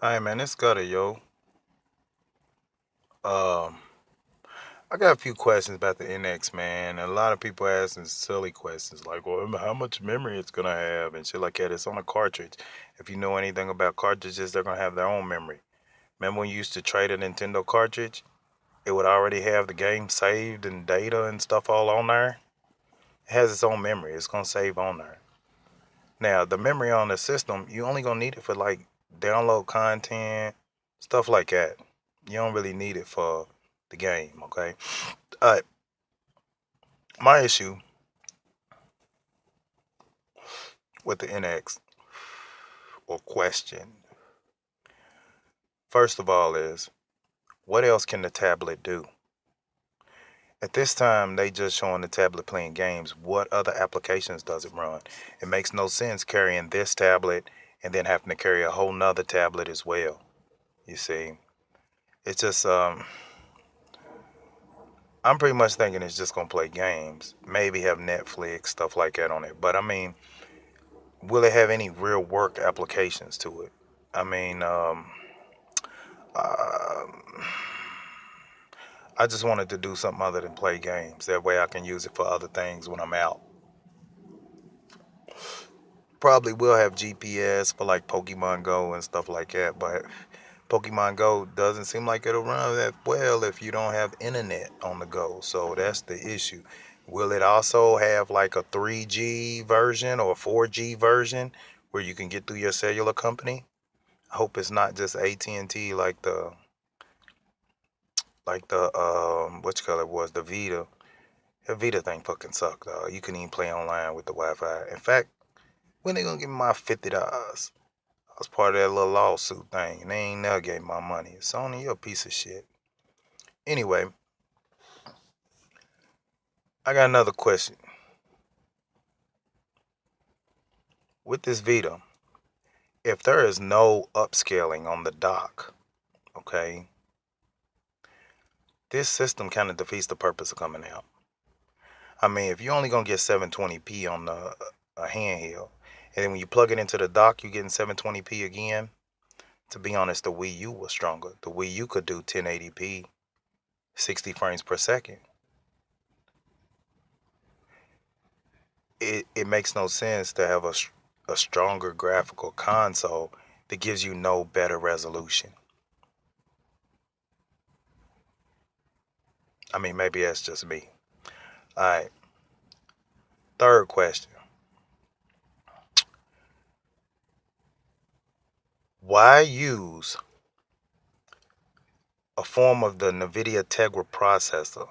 Hey man, it's Gutter, yo. Um, I got a few questions about the NX, man. A lot of people asking silly questions like, well, how much memory it's gonna have and shit like that. It's on a cartridge. If you know anything about cartridges, they're gonna have their own memory. Remember when you used to trade a Nintendo cartridge? It would already have the game saved and data and stuff all on there. It has its own memory. It's gonna save on there. Now, the memory on the system, you only gonna need it for like download content, stuff like that. You don't really need it for the game, okay? Uh, my issue with the NX or question, first of all, is what else can the tablet do? At this time, they just showing the tablet playing games. What other applications does it run? It makes no sense carrying this tablet and then having to carry a whole nother tablet as well. You see, it's just I'm pretty much thinking it's just gonna play games, maybe have Netflix stuff like that on it. But I mean, will it have any real work applications to it? I mean, um, I just wanted to do something other than play games. That way I can use it for other things when I'm out. Probably will have GPS for like Pokemon Go and stuff like that, but Pokemon Go doesn't seem like it'll run that well if you don't have internet on the go. So that's the issue. Will it also have like a 3G version or a 4G version where you can get through your cellular company? I hope it's not just AT&T like the what you call it was the Vita. The Vita thing fucking sucked, dog. You couldn't even play online with the Wi-Fi. In fact, when they gonna give me my $50? I was part of that little lawsuit thing, and they ain't never gave me my money. Sony, you're a piece of shit. Anyway, I got another question. With this Vita, if there is no upscaling on the dock, okay, this system kind of defeats the purpose of coming out. I mean, if you're only gonna get 720p on the a handheld, and then when you plug it into the dock, you're getting 720p again. To be honest, the Wii U was stronger. The Wii U could do 1080p, 60 frames per second. It makes no sense to have a stronger graphical console that gives you no better resolution. I mean, maybe that's just me. All right. Third question. Why use a form of the NVIDIA Tegra processor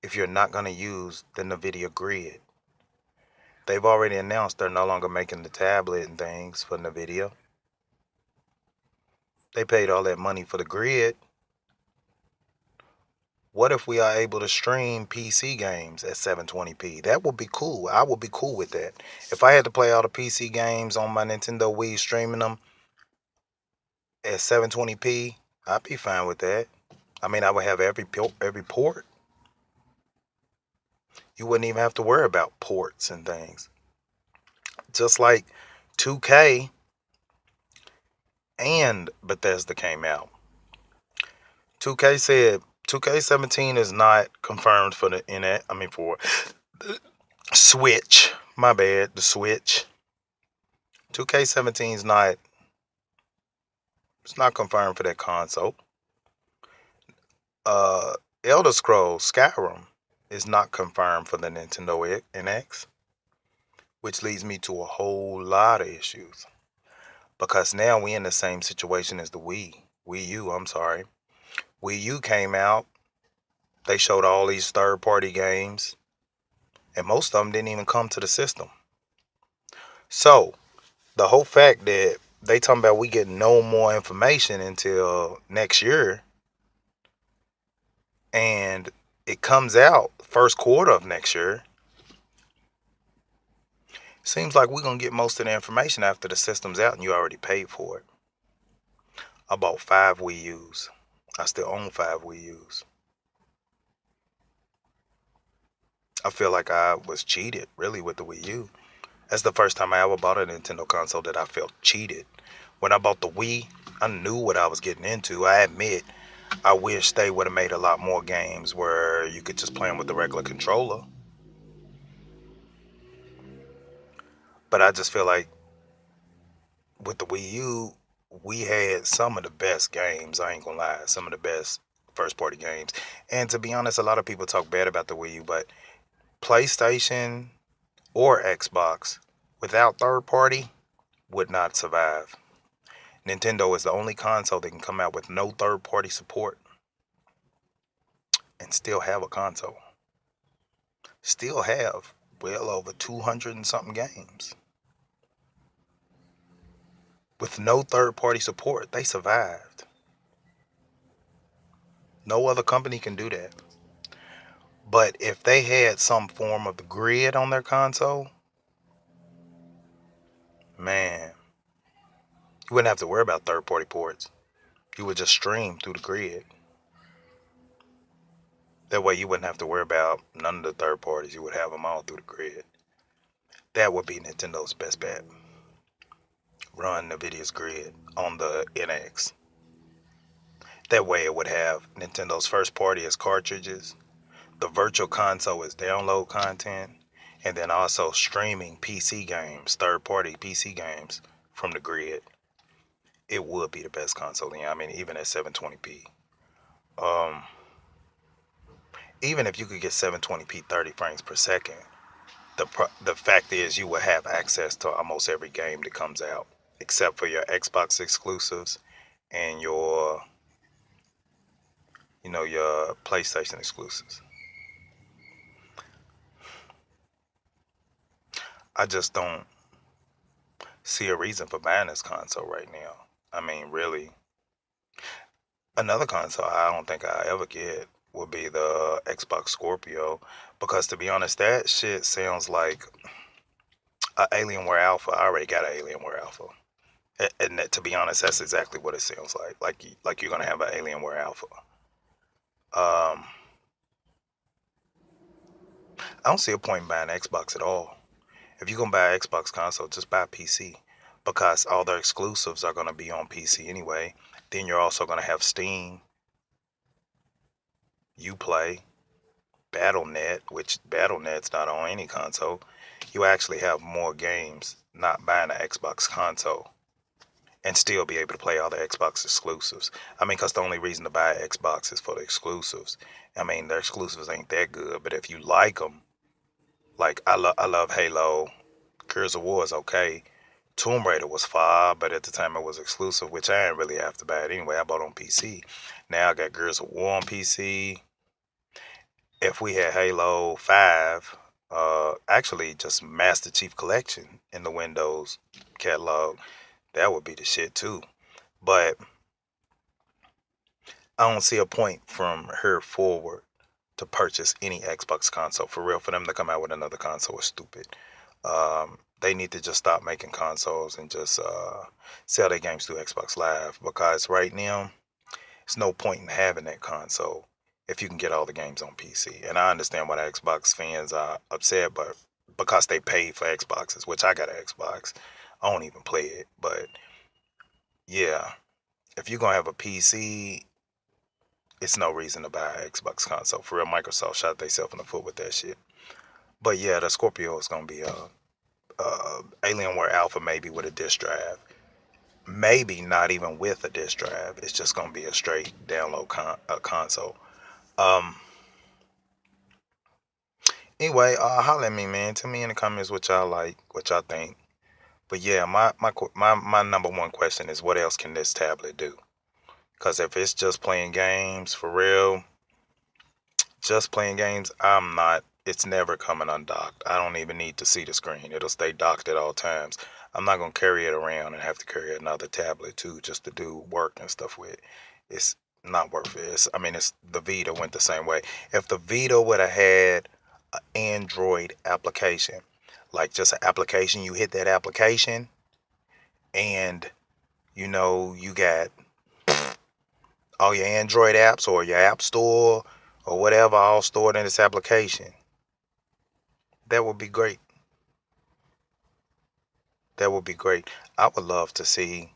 if you're not going to use the NVIDIA Grid? They've already announced they're no longer making the tablet and things for NVIDIA. They paid all that money for the Grid. What if we are able to stream PC games at 720p? That would be cool. I would be cool with that. If I had to play all the PC games on my Nintendo Wii, streaming them at 720p, I'd be fine with that. I mean, I would have every port. You wouldn't even have to worry about ports and things. Just like 2K and Bethesda came out. 2K said 2K17 is not confirmed for the internet. I mean for Switch. My bad, the Switch. 2K17 is not it's not confirmed for that console. Uh Elder Scrolls Skyrim is not confirmed for the Nintendo NX, which leads me to a whole lot of issues. Because now we in the same situation as the Wii U, I'm sorry. Wii U came out, they showed all these third-party games, and most of them didn't even come to the system. So, the whole fact that they talking about we get no more information until next year, and it comes out first quarter of next year, seems like we're gonna get most of the information after the system's out and you already paid for it. I bought 5 Wii U's. I still own 5 Wii U's. I feel like I was cheated really with the Wii U. That's the first time I ever bought a Nintendo console that I felt cheated. When I bought the Wii, I knew what I was getting into. I admit, I wish they would have made a lot more games where you could just play them with the regular controller. But I just feel like with the Wii U, we had some of the best games. I ain't gonna lie, some of the best first party games. And to be honest, a lot of people talk bad about the Wii U, but PlayStation or Xbox without third party would not survive. Nintendo is the only console that can come out with no third party support and still have a console. Still have well over 200 and something games. With no third party support, they survived. No other company can do that. But if they had some form of the grid on their console, man, you wouldn't have to worry about third party ports. You would just stream through the grid. That way you wouldn't have to worry about none of the third parties. You would have them all through the grid. That would be Nintendo's best bet. Run NVIDIA's grid on the NX. That way it would have Nintendo's first party as cartridges, the virtual console as download content, and then also streaming PC games, third party PC games from the grid. It would be the best console. I mean, even at 720p. Um, Even if you could get 720p 30 frames per second, the fact is you will have access to almost every game that comes out, except for your Xbox exclusives and your PlayStation exclusives. I just don't see a reason for buying this console right now. I mean, really, another console I don't think I ever get would be the Xbox Scorpio, because to be honest, that shit sounds like a Alienware Alpha. I already got an Alienware Alpha. And to be honest, that's exactly what it sounds like. Like you're gonna have an Alienware Alpha. Um, I don't see a point in buying an Xbox at all. If you're gonna buy an Xbox console, just buy a PC, because all their exclusives are gonna be on PC anyway. Then you're also gonna have Steam, Uplay, BattleNet, which BattleNet's not on any console. You actually have more games not buying an Xbox console and still be able to play all the Xbox exclusives. I mean, because the only reason to buy an Xbox is for the exclusives. I mean, their exclusives ain't that good, but if you like them, like I love Halo, Gears of War is okay. Tomb Raider was fire, but at the time it was exclusive, which I didn't really have to buy it anyway. I bought it on PC. Now I got Gears of War on PC. If we had Halo 5, actually just Master Chief Collection in the Windows catalog, that would be the shit too. But I don't see a point from here forward to purchase any Xbox console. For real, for them to come out with another console is stupid. They need to just stop making consoles and just sell their games through Xbox Live, because right now, there's no point in having that console if you can get all the games on PC. And I understand why the Xbox fans are upset, but because they paid for Xboxes, which I got an Xbox, I don't even play it. But yeah, if you're gonna have a PC, it's no reason to buy an Xbox console. For real, Microsoft shot themselves in the foot with that shit. But yeah, the Scorpio is gonna be a Alienware Alpha, maybe with a disk drive. Maybe not even with a disk drive. It's just gonna be a straight download console. Um. Anyway, holler at me, man. Tell me in the comments what y'all like, what y'all think. But yeah, my number one question is, what else can this tablet do? Because if it's just playing games for real, just playing games, I'm not. It's never coming undocked. I don't even need to see the screen. It'll stay docked at all times. I'm not gonna carry it around and have to carry another tablet too just to do work and stuff with. It's not worth it. I mean, it's the Vita went the same way. If the Vita would have had an Android application, like just an application, you hit that application, and you got all your Android apps or your app store or whatever all stored in this application. That would be great. That would be great. I would love to see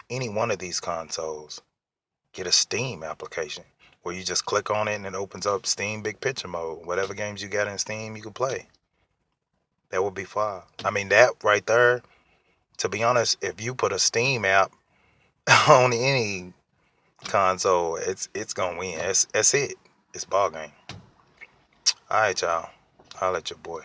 any one of these consoles get a Steam application where you just click on it and it opens up Steam Big Picture mode. Whatever games you got in Steam, you can play. That would be fun. I mean, that right there, to be honest, if you put a Steam app on any console, it's gonna win. That's it. It's ball game. All right, y'all. I'll let your boy.